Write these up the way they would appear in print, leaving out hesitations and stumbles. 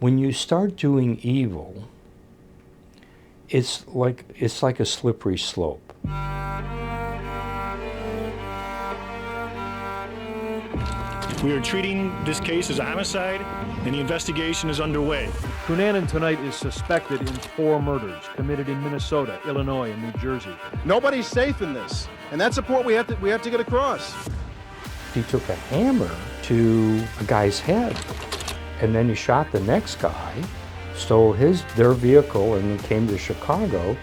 When you start doing evil, it's like a slippery slope. We are treating this case as a homicide, and the investigation is underway. Cunanan tonight is suspected in 4 murders committed in Minnesota, Illinois, and New Jersey. Nobody's safe in this, and that's the point we have to get across. He took a hammer to a guy's head, and then he shot the next guy, stole their vehicle, and he came to Chicago,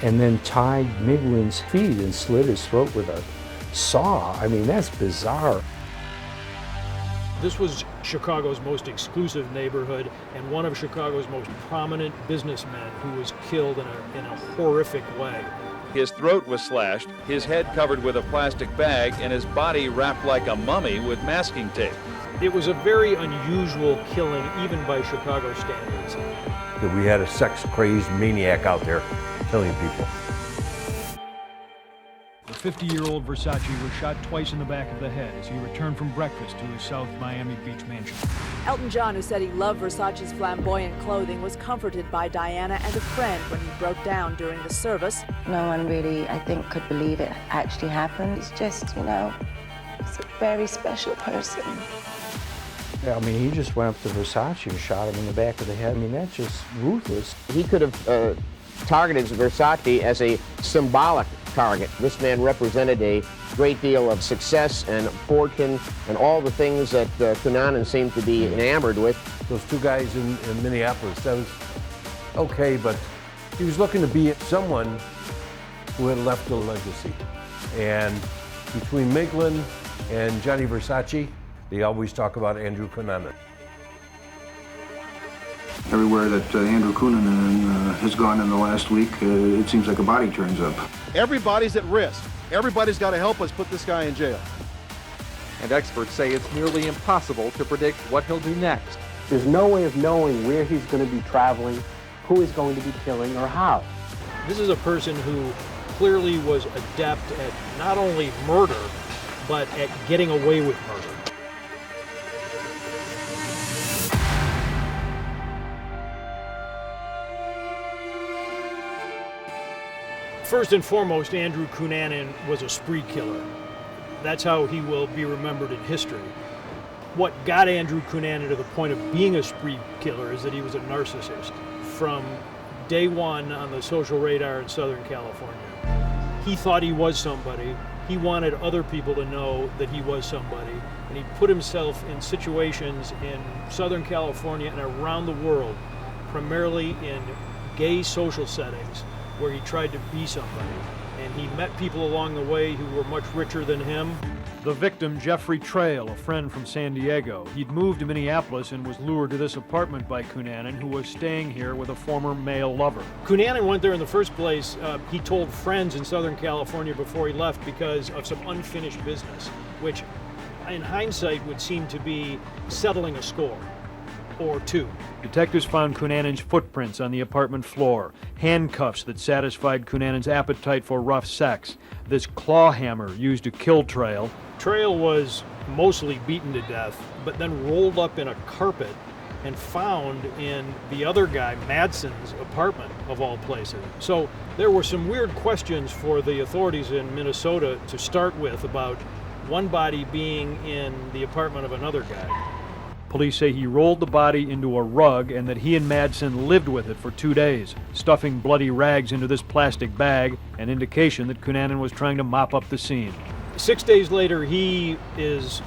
and then tied Miglin's feet and slit his throat with a saw. I mean, that's bizarre. This was Chicago's most exclusive neighborhood and one of Chicago's most prominent businessmen who was killed in a horrific way. His throat was slashed, his head covered with a plastic bag, and his body wrapped like a mummy with masking tape. It was a very unusual killing, even by Chicago standards. We had a sex-crazed maniac out there killing people. The 50-year-old Versace was shot twice in the back of the head as he returned from breakfast to his South Miami Beach mansion. Elton John, who said he loved Versace's flamboyant clothing, was comforted by Diana and a friend when he broke down during the service. No one really, I think, could believe it actually happened. He's just, you know, he's a very special person. Yeah, I mean, he just went up to Versace and shot him in the back of the head. I mean, that's just ruthless. He could have targeted Versace as a symbolic target. This man represented a great deal of success and fortune and all the things that Cunanan seemed to be enamored with. Those 2 guys in Minneapolis, that was okay, but he was looking to be someone who had left a legacy. And between Miglin and Gianni Versace, they always talk about Andrew Cunanan. Everywhere that Andrew Cunanan has gone in the last week, it seems like a body turns up. Everybody's at risk. Everybody's got to help us put this guy in jail. And experts say it's nearly impossible to predict what he'll do next. There's no way of knowing where he's going to be traveling, who he's going to be killing, or how. This is a person who clearly was adept at not only murder, but at getting away with murder. First and foremost, Andrew Cunanan was a spree killer. That's how he will be remembered in history. What got Andrew Cunanan to the point of being a spree killer is that he was a narcissist. From day one on the social radar in Southern California, he thought he was somebody. He wanted other people to know that he was somebody, and he put himself in situations in Southern California and around the world, primarily in gay social settings, where he tried to be somebody. And he met people along the way who were much richer than him. The victim, Jeffrey Trail, a friend from San Diego. He'd moved to Minneapolis and was lured to this apartment by Cunanan, who was staying here with a former male lover. Cunanan went there in the first place. He told friends in Southern California before he left because of some unfinished business, which in hindsight would seem to be settling a score or 2. Detectives found Cunanan's footprints on the apartment floor, handcuffs that satisfied Cunanan's appetite for rough sex, this claw hammer used to kill Trail. Trail was mostly beaten to death, but then rolled up in a carpet and found in the other guy, Madsen's apartment, of all places. So there were some weird questions for the authorities in Minnesota to start with about one body being in the apartment of another guy. Police say he rolled the body into a rug and that he and Madsen lived with it for 2 days, stuffing bloody rags into this plastic bag, an indication that Cunanan was trying to mop up the scene. 6 days later, he is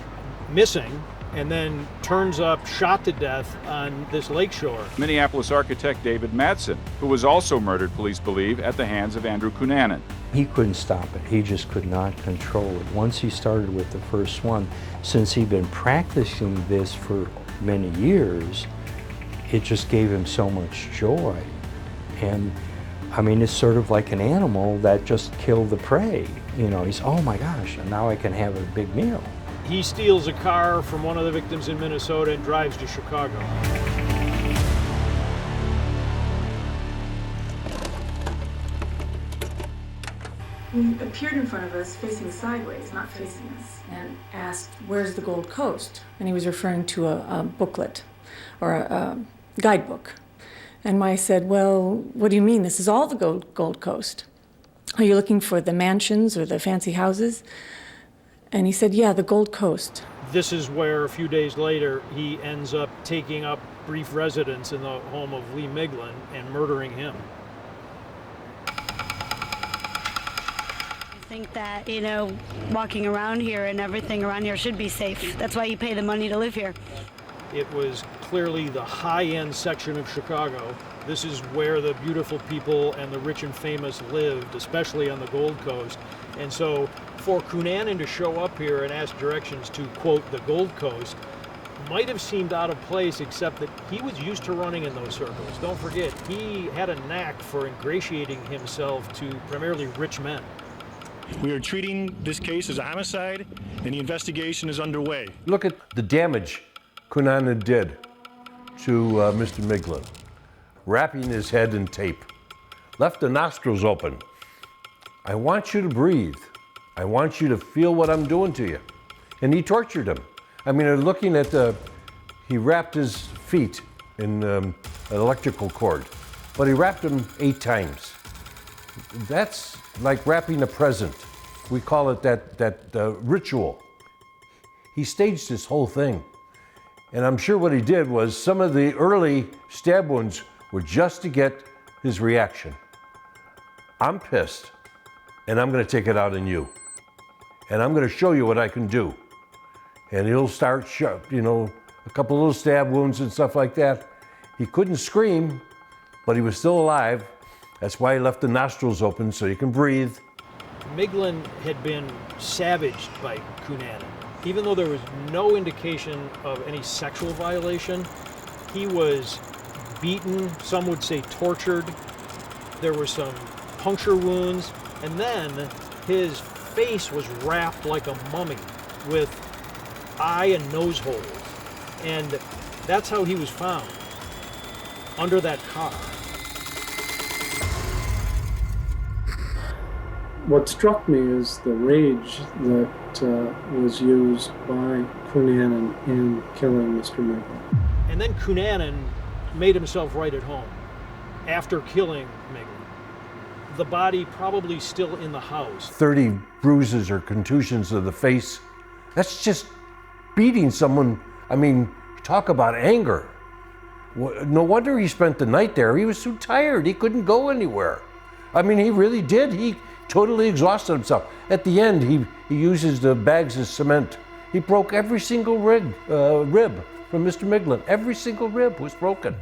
missing and then turns up shot to death on this lakeshore. Minneapolis architect David Madsen, who was also murdered, police believe, at the hands of Andrew Cunanan. He couldn't stop it. He just could not control it. Once he started with the first one, since he'd been practicing this for many years, it just gave him so much joy. And I mean, it's sort of like an animal that just killed the prey. You know, he's, oh my gosh, and now I can have a big meal. He steals a car from one of the victims in Minnesota and drives to Chicago. He appeared in front of us facing sideways, not facing us, and asked, "Where's the Gold Coast?" And he was referring to a booklet or guidebook. And I said, well, what do you mean? This is all the Gold Coast. Are you looking for the mansions or the fancy houses? And he said, yeah, the Gold Coast. This is where a few days later he ends up taking up brief residence in the home of Lee Miglin and murdering him. I think that, you know, walking around here and everything around here should be safe. That's why you pay the money to live here. It was clearly the high-end section of Chicago. This is where the beautiful people and the rich and famous lived, especially on the Gold Coast. And so for Cunanan to show up here and ask directions to, quote, the Gold Coast, might have seemed out of place, except that he was used to running in those circles. Don't forget, he had a knack for ingratiating himself to primarily rich men. We are treating this case as a homicide, and the investigation is underway. Look at the damage Cunanan did to Mr. Miglin. Wrapping his head in tape. Left the nostrils open. I want you to breathe. I want you to feel what I'm doing to you. And he tortured him. I mean, looking at he wrapped his feet in an electrical cord, but he wrapped them 8 times. That's like wrapping a present. We call it that ritual. He staged this whole thing. And I'm sure what he did was some of the early stab wounds were just to get his reaction. I'm pissed, and I'm gonna take it out on you. And I'm gonna show you what I can do. And he'll start, you know, a couple little stab wounds and stuff like that. He couldn't scream, but he was still alive. That's why he left the nostrils open so he can breathe. Miglin had been savaged by Cunanan. Even though there was no indication of any sexual violation, he was beaten, some would say tortured. There were some puncture wounds, and then his face was wrapped like a mummy with eye and nose holes. And that's how he was found, under that car. What struck me is the rage that was used by Cunanan in killing Mr. Miglin. And then Cunanan made himself right at home after killing Miglin. The body probably still in the house. 30 bruises or contusions of the face. That's just beating someone. I mean, talk about anger. No wonder he spent the night there. He was too tired. He couldn't go anywhere. I mean, he really did. He totally exhausted himself. At the end, he uses the bags of cement. He broke every single rib from Mr. Miglin. Every single rib was broken.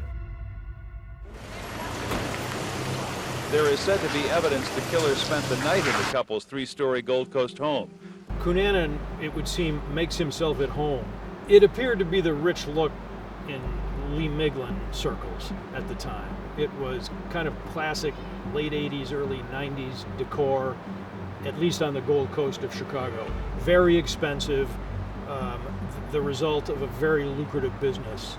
There is said to be evidence the killer spent the night in the couple's 3-story Gold Coast home. Cunanan, it would seem, makes himself at home. It appeared to be the rich look in Lee Miglin circles at the time. It was kind of classic late 80s, early 90s decor, at least on the Gold Coast of Chicago. Very expensive, the result of a very lucrative business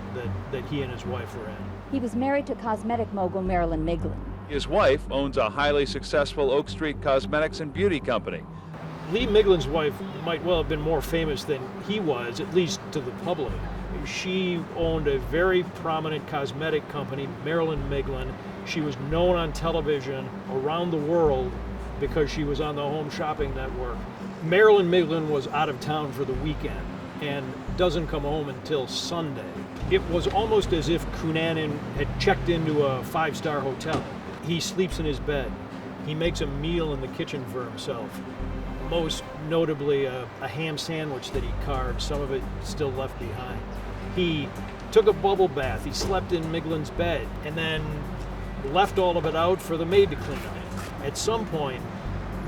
that he and his wife were in. He was married to cosmetic mogul Marilyn Miglin. His wife owns a highly successful Oak Street cosmetics and beauty company. Lee Miglin's wife might well have been more famous than he was, at least to the public. She owned a very prominent cosmetic company, Marilyn Miglin. She was known on television around the world because she was on the Home Shopping Network. Marilyn Miglin was out of town for the weekend and doesn't come home until Sunday. It was almost as if Cunanan had checked into a 5-star hotel. He sleeps in his bed. He makes a meal in the kitchen for himself. Most notably a ham sandwich that he carved, some of it still left behind. He took a bubble bath, he slept in Miglin's bed, and then left all of it out for the maid to clean up. At some point,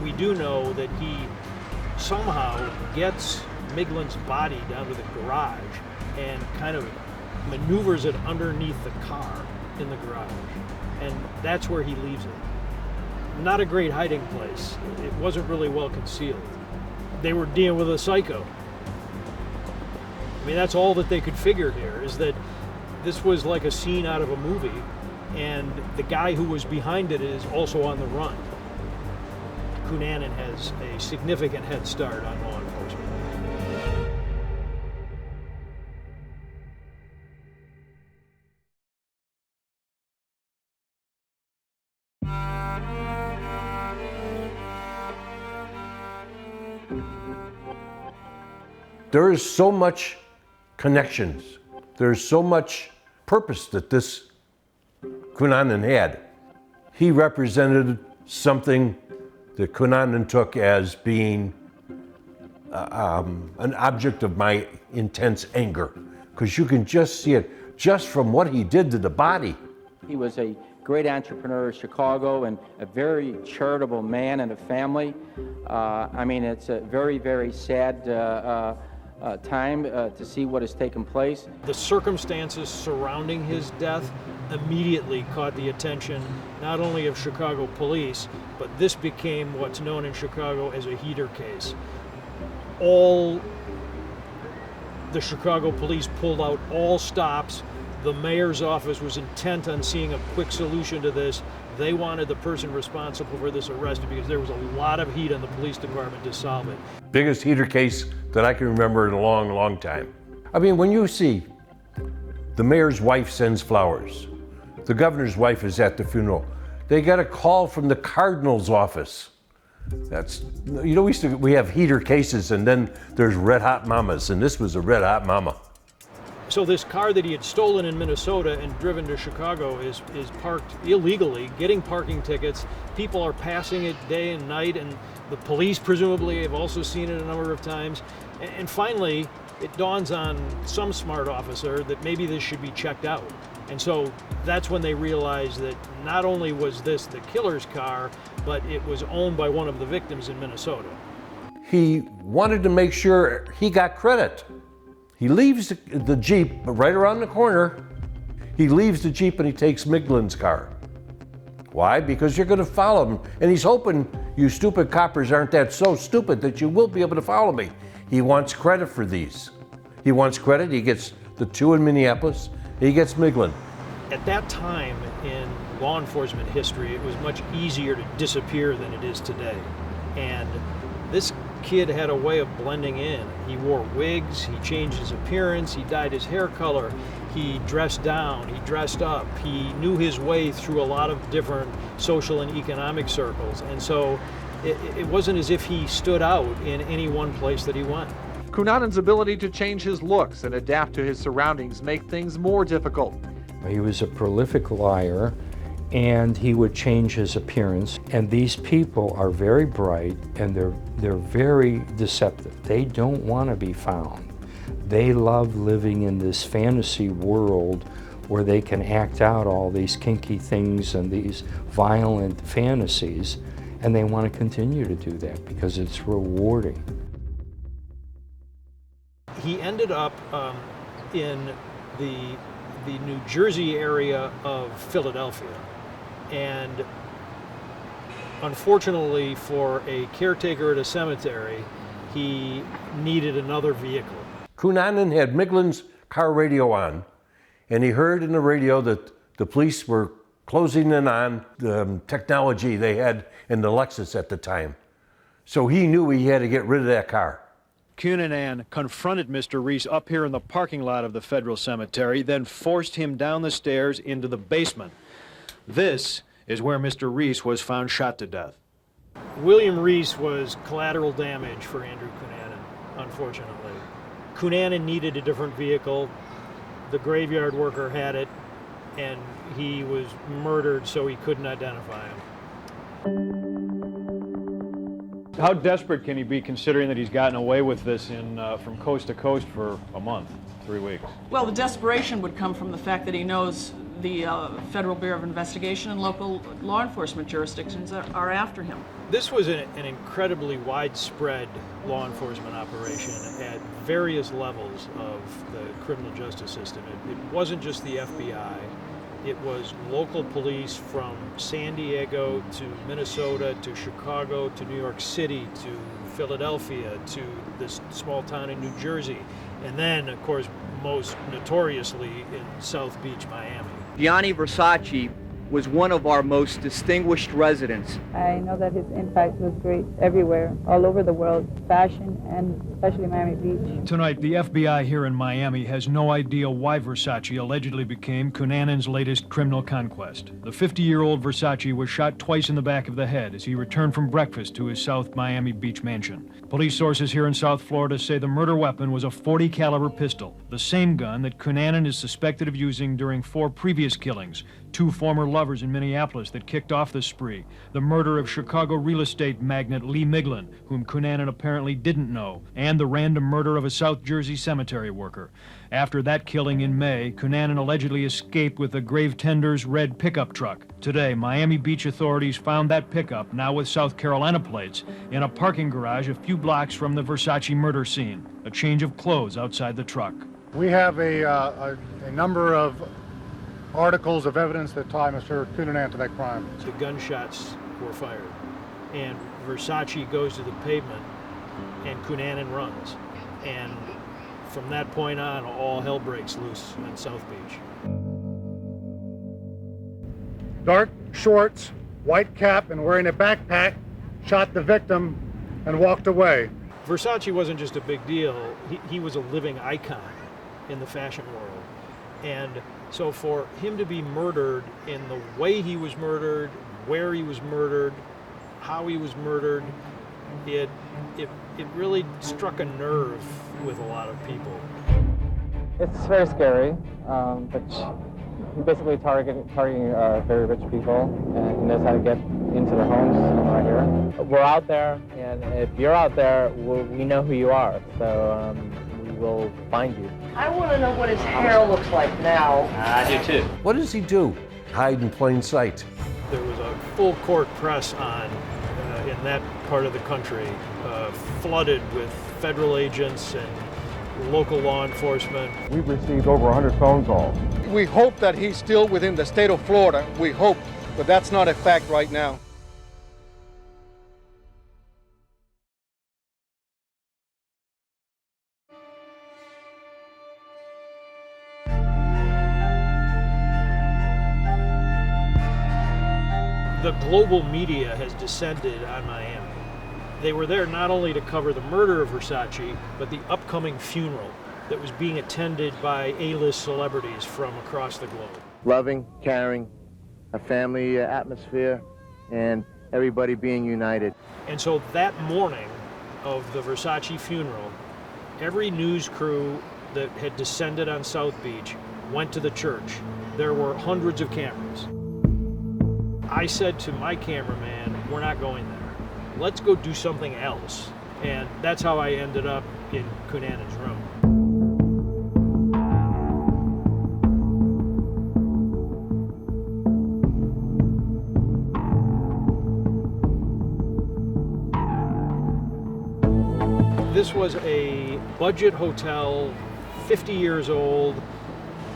we do know that he somehow gets Miglin's body down to the garage and kind of maneuvers it underneath the car in the garage. And that's where he leaves it. Not a great hiding place. It wasn't really well concealed. They were dealing with a psycho. I mean, that's all that they could figure here, is that this was like a scene out of a movie, and the guy who was behind it is also on the run. Cunanan has a significant head start on law enforcement. there is so much connections. There's so much purpose that this Cunanan had. He represented something that Cunanan took as being an object of my intense anger, because you can just see it just from what he did to the body. He was a great entrepreneur of Chicago and a very charitable man and a family. I mean, it's a very, very sad time to see what has taken place. The circumstances surrounding his death immediately caught the attention not only of Chicago police, but this became what's known in Chicago as a heater case. All the Chicago police pulled out all stops. The mayor's office was intent on seeing a quick solution to this. They wanted the person responsible for this arrested because there was a lot of heat on the police department to solve it. Biggest heater case that I can remember in a long, long time. I mean, when you see the mayor's wife sends flowers, the governor's wife is at the funeral, they got a call from the cardinal's office. That's, you know, we have heater cases and then there's red hot mamas, and this was a red hot mama. So this car that he had stolen in Minnesota and driven to Chicago is parked illegally, getting parking tickets. People are passing it day and night, and the police presumably have also seen it a number of times. And finally, it dawns on some smart officer that maybe this should be checked out. And so that's when they realized that not only was this the killer's car, but it was owned by one of the victims in Minnesota. He wanted to make sure he got credit. He leaves the Jeep right around the corner. He leaves the Jeep and he takes Miglin's car. Why? Because you're going to follow him. And he's hoping you stupid coppers aren't that so stupid that you will be able to follow me. He wants credit for these. He wants credit. He gets the two in Minneapolis. He gets Miglin. At that time in law enforcement history, it was much easier to disappear than it is today. And this kid had a way of blending in. He wore wigs, he changed his appearance, he dyed his hair color, he dressed down, he dressed up, he knew his way through a lot of different social and economic circles. And so it wasn't as if he stood out in any one place that he went. Cunanan's ability to change his looks and adapt to his surroundings make things more difficult. He was a prolific liar, and he would change his appearance. And these people are very bright, and they're very deceptive. They don't want to be found. They love living in this fantasy world where they can act out all these kinky things and these violent fantasies, and they want to continue to do that because it's rewarding. He ended up in the New Jersey area of Philadelphia. And unfortunately for a caretaker at a cemetery, he needed another vehicle. Cunanan had Miglin's car radio on, and he heard in the radio that the police were closing in on the technology they had in the Lexus at the time. So he knew he had to get rid of that car. Cunanan confronted Mr. Reese up here in the parking lot of the Federal Cemetery, then forced him down the stairs into the basement. This is where Mr. Reese was found shot to death. William Reese was collateral damage for Andrew Cunanan, unfortunately. Cunanan needed a different vehicle. The graveyard worker had it, and he was murdered so he couldn't identify him. How desperate can he be, considering that he's gotten away with this from coast to coast for a month, 3 weeks? Well, the desperation would come from the fact that he knows the Federal Bureau of Investigation and local law enforcement jurisdictions are after him. This was an incredibly widespread law enforcement operation at various levels of the criminal justice system. It wasn't just the FBI. It was local police from San Diego to Minnesota to Chicago to New York City to Philadelphia to this small town in New Jersey, and then, of course, most notoriously in South Beach, Miami. Gianni Versace was one of our most distinguished residents. I know that his impact was great everywhere, all over the world, fashion and especially Miami Beach. Tonight, the FBI here in Miami has no idea why Versace allegedly became Cunanan's latest criminal conquest. The 50-year-old Versace was shot twice in the back of the head as he returned from breakfast to his South Miami Beach mansion. Police sources here in South Florida say the murder weapon was a .40 caliber pistol, the same gun that Cunanan is suspected of using during 4 previous killings, 2 former lovers in Minneapolis that kicked off the spree, the murder of Chicago real estate magnate Lee Miglin, whom Cunanan apparently didn't know, and the random murder of a South Jersey cemetery worker. After that killing in May, Cunanan allegedly escaped with the Gravetender's red pickup truck. Today, Miami Beach authorities found that pickup, now with South Carolina plates, in a parking garage a few blocks from the Versace murder scene. A change of clothes outside the truck. We have a number of articles of evidence that tie Mr. Cunanan to that crime. The gunshots were fired, and Versace goes to the pavement, and Cunanan runs. And from that point on, all hell breaks loose in South Beach. Dark shorts, white cap, and wearing a backpack, shot the victim and walked away. Versace wasn't just a big deal, he was a living icon in the fashion world. And so for him to be murdered in the way he was murdered, where he was murdered, how he was murdered, it really struck a nerve with a lot of people. It's very scary, but he's basically targeting very rich people, and he knows how to get into their homes right here. We're out there, and if you're out there, we know who you are, so we will find you. I want to know what his hair looks like now. I do too. What does he do? Hide in plain sight. There was a full court press on in that part of the country, flooded with federal agents and local law enforcement. We've received over 100 phone calls. We hope that he's still within the state of Florida. We hope, but that's not a fact right now. The global media has descended on Miami. They were there not only to cover the murder of Versace, but the upcoming funeral that was being attended by A-list celebrities from across the globe. Loving, caring, a family atmosphere, and everybody being united. And so that morning of the Versace funeral, every news crew that had descended on South Beach went to the church. There were hundreds of cameras. I said to my cameraman, we're not going there. Let's go do something else. And that's how I ended up in Cunanan's room. This was a budget hotel, 50 years old.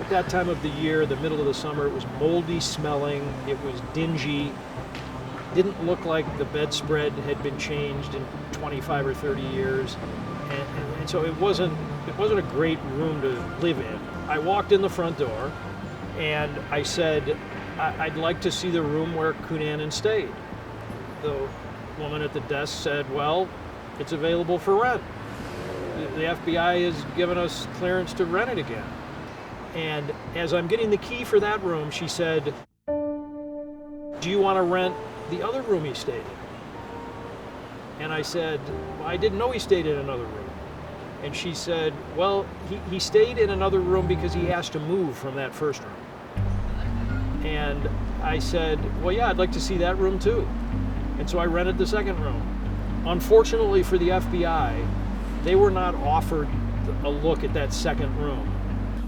At that time of the year, the middle of the summer, it was moldy smelling, it was dingy. Didn't look like the bedspread had been changed in 25 or 30 years. And so it wasn't a great room to live in. I walked in the front door and I said, I'd like to see the room where Cunanan stayed. The woman at the desk said, well, it's available for rent. The FBI has given us clearance to rent it again. And as I'm getting the key for that room, she said, do you want to rent the other room he stayed in? And I said, well, I didn't know he stayed in another room. And she said, well, he stayed in another room because he has to move from that first room. And I said, well, yeah, I'd like to see that room too. And so I rented the second room. Unfortunately for the FBI, they were not offered a look at that second room.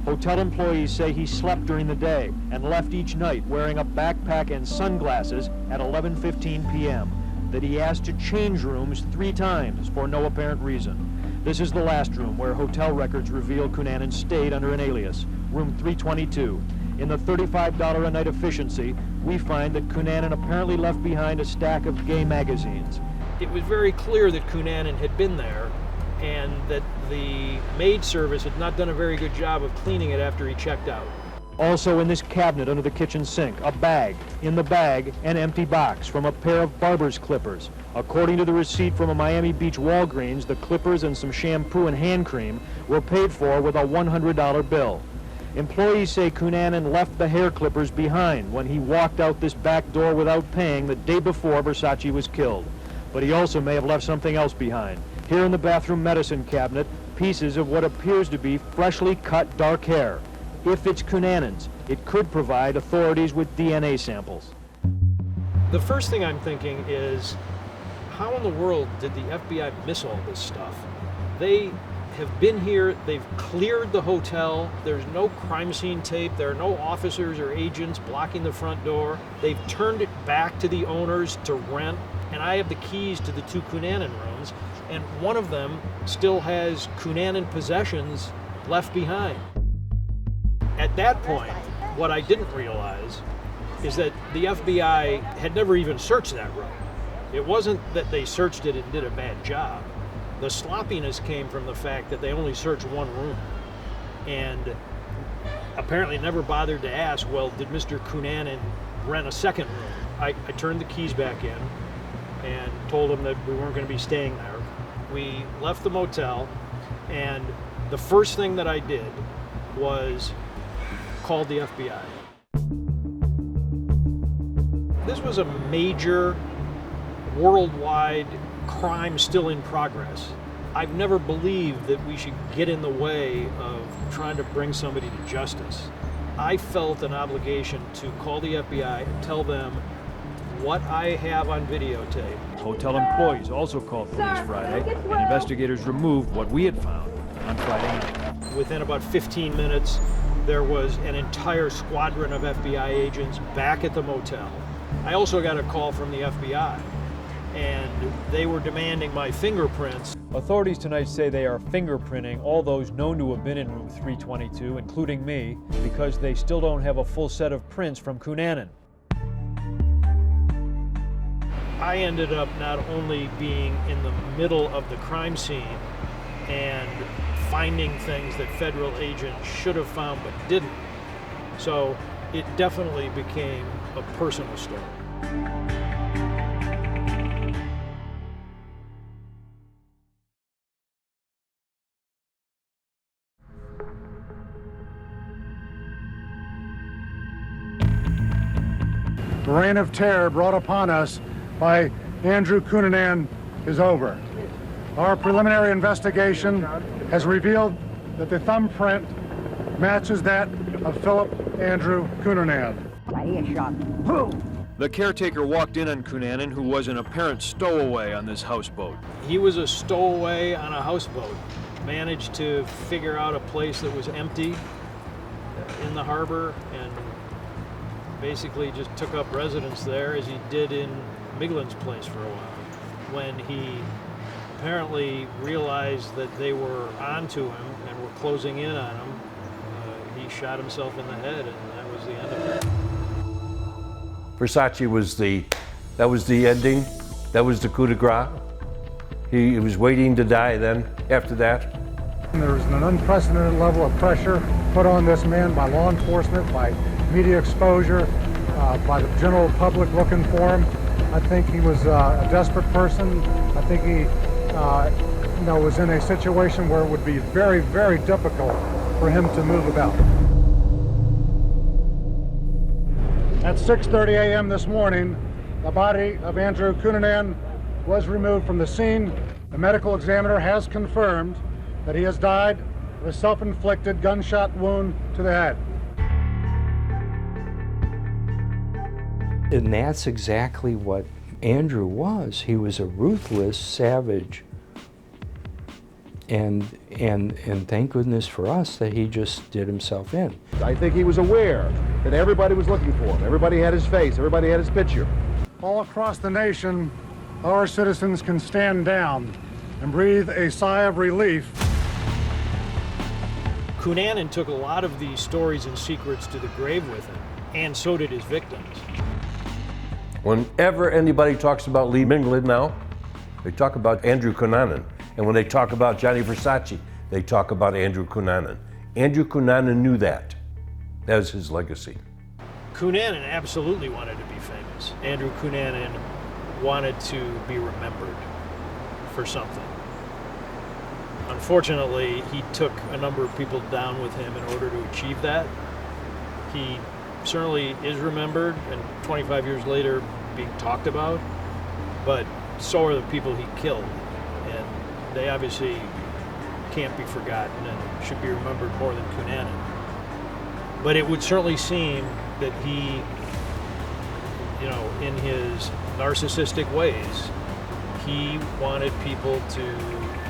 Hotel employees say he slept during the day and left each night wearing a backpack and sunglasses at 11:15 p.m., that he asked to change rooms 3 times for no apparent reason. This is the last room where hotel records reveal Cunanan stayed under an alias, room 322. In the $35 a night efficiency, we find that Cunanan apparently left behind a stack of gay magazines. It was very clear that Cunanan had been there and that the maid service had not done a very good job of cleaning it after he checked out. Also in this cabinet under the kitchen sink, a bag. In the bag, an empty box from a pair of barber's clippers. According to the receipt from a Miami Beach Walgreens, the clippers and some shampoo and hand cream were paid for with a $100 bill. Employees say Cunanan left the hair clippers behind when he walked out this back door without paying the day before Versace was killed. But he also may have left something else behind. Here in the bathroom medicine cabinet, pieces of what appears to be freshly cut dark hair. If it's Cunanan's, it could provide authorities with DNA samples. The first thing I'm thinking is, how in the world did the FBI miss all this stuff? They have been here, they've cleared the hotel, there's no crime scene tape, there are no officers or agents blocking the front door. They've turned it back to the owners to rent, and I have the keys to the 2 Cunanan rooms, and one of them still has Cunanan possessions left behind. At that point, what I didn't realize is that the FBI had never even searched that room. It wasn't that they searched it and did a bad job. The sloppiness came from the fact that they only searched one room and apparently never bothered to ask, well, did Mr. Cunanan rent a second room? I turned the keys back in and told him that we weren't going to be staying there. We left the motel, and the first thing that I did was called the FBI. This was a major worldwide crime still in progress. I've never believed that we should get in the way of trying to bring somebody to justice. I felt an obligation to call the FBI and tell them what I have on videotape. Hotel employees also called police Friday, and investigators removed what we had found on Friday night. Within about 15 minutes, there was an entire squadron of FBI agents back at the motel. I also got a call from the FBI, and they were demanding my fingerprints. Authorities tonight say they are fingerprinting all those known to have been in room 322, including me, because they still don't have a full set of prints from Cunanan. I ended up not only being in the middle of the crime scene and finding things that federal agents should have found but didn't. So it definitely became a personal story. The reign of terror brought upon us by Andrew Cunanan is over. Our preliminary investigation has revealed that the thumbprint matches that of Philip Andrew Cunanan. The caretaker walked in on Cunanan, who was an apparent stowaway on this houseboat. He was a stowaway on a houseboat, managed to figure out a place that was empty in the harbor and basically just took up residence there, as he did in Miglin's place for a while. When he apparently realized that they were onto him and were closing in on him, he shot himself in the head, and that was the end of it. Versace was that was the ending. That was the coup de grace. He was waiting to die then, after that. There was an unprecedented level of pressure put on this man by law enforcement, by media exposure, by the general public looking for him. I think he was a desperate person. I think he was in a situation where it would be very, very difficult for him to move about. At 6:30 a.m. this morning, the body of Andrew Cunanan was removed from the scene. The medical examiner has confirmed that he has died of a self-inflicted gunshot wound to the head. And that's exactly what Andrew was. He was a ruthless savage. And thank goodness for us that he just did himself in. I think he was aware that everybody was looking for him. Everybody had his face, everybody had his picture. All across the nation, our citizens can stand down and breathe a sigh of relief. Cunanan took a lot of these stories and secrets to the grave with him, and so did his victims. Whenever anybody talks about Lee Miglin now, they talk about Andrew Cunanan. And when they talk about Gianni Versace, they talk about Andrew Cunanan. Andrew Cunanan knew that. That was his legacy. Cunanan absolutely wanted to be famous. Andrew Cunanan wanted to be remembered for something. Unfortunately, he took a number of people down with him in order to achieve that. He certainly is remembered and 25 years later being talked about, but so are the people he killed. And they obviously can't be forgotten and should be remembered more than Cunanan. But it would certainly seem that he, you know, in his narcissistic ways, he wanted people to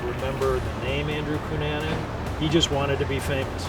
remember the name Andrew Cunanan. He just wanted to be famous.